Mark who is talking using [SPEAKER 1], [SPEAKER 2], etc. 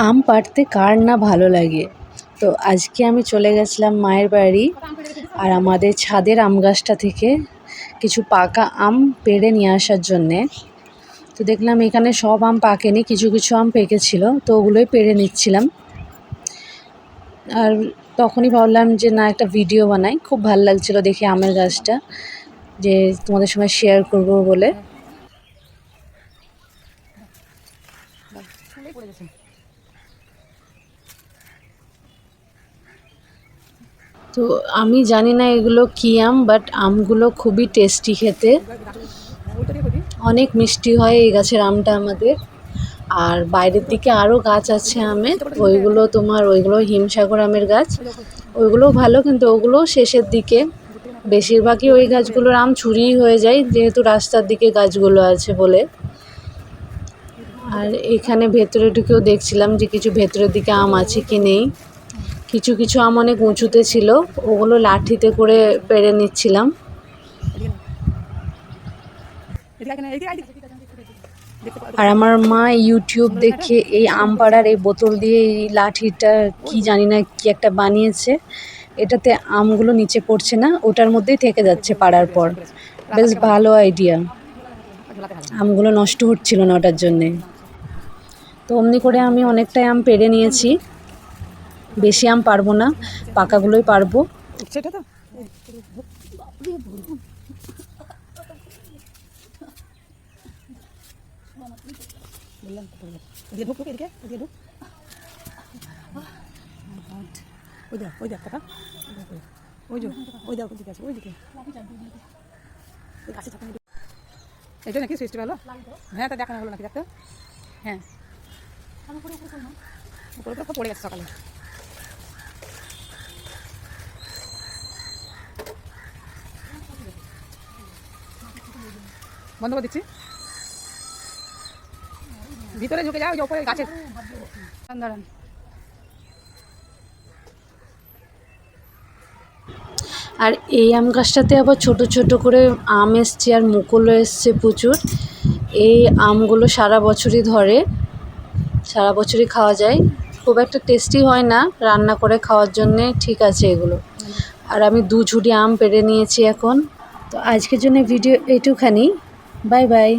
[SPEAKER 1] আম পাড়তে কার না ভালো লাগে। তো আজকে আমি চলে গেছিলাম মায়ের বাড়ি, আর আমাদের ছাদের আম গাছটা থেকে কিছু পাকা আম পেড়ে নিয়ে আসার জন্যে। তো দেখলাম এখানে সব আম পাকেনি, কিছু কিছু আম পেকেছিল, তো ওগুলোই পেড়ে নিচ্ছিলাম। আর তখনই ভাবলাম যে না, একটা ভিডিও বানাই। খুব ভালো লাগছিল দেখে আমের গাছটা, যে তোমাদের সঙ্গে শেয়ার করব বলে। তো আমি জানি না এগুলো কী আম, বাট আমগুলো খুবই টেস্টি খেতে, অনেক মিষ্টি হয় এই গাছের আমটা আমাদের। আর বাইরের দিকে আরও গাছ আছে আমের, ওইগুলো হিমসাগর আমের গাছ, ওইগুলোও ভালো, কিন্তু ওগুলোও শেষের দিকে। বেশিরভাগই ওই গাছগুলোর আম চুরিই হয়ে যায়, যেহেতু রাস্তার দিকে গাছগুলো আছে বলে। আর এখানে ভেতরে ঢুকেও দেখছিলাম যে কিছু ভেতরের দিকে আম আছে কি নেই। কিছু কিছু আম অনেক উঁচুতে ছিল, ওগুলো লাঠিতে করে পেড়ে নিচ্ছিলাম। আর আমার মা ইউটিউব দেখে এই আম পাড়ার এই বোতল দিয়ে এই লাঠিটা কি জানি না কি একটা বানিয়েছে, এটাতে আমগুলো নিচে পড়ছে না, ওটার মধ্যেই থেকে যাচ্ছে পাড়ার পর। বেশ ভালো আইডিয়া, আমগুলো নষ্ট হচ্ছিল না ওটার জন্যে। তো অমনি করে আমি অনেকটাই আম পেড়ে নিয়েছি, বেশি আম পারবো না, পাকাগুলোই পারবো।
[SPEAKER 2] এটা নাকি সৃষ্টি ভালো, হ্যাঁ তা দেখানো হলো নাকি দেখতে, হ্যাঁ উপরে তো পড়ে গেছে সকালে। বন্ধ করে দিচ্ছি, ভিতরে ঢুকে যাও, ওই যে উপরে গাছের দাঁড়ান।
[SPEAKER 1] আর এই আম গাছটাতে আবার ছোট ছোট করে আম এসছে, আর মুকুলও এসছে প্রচুর। এই আমগুলো সারা বছরই ধরে, সারা বছরই খাওয়া যায়। খুব একটা টেস্টি হয় না, রান্না করে খাওয়ার জন্যে ঠিক আছে এগুলো। আর আমি 2 ঝুড়ি আম পেড়ে নিয়েছি এখন। তো আজকের জন্য ভিডিও এইটুখানি। Bye bye.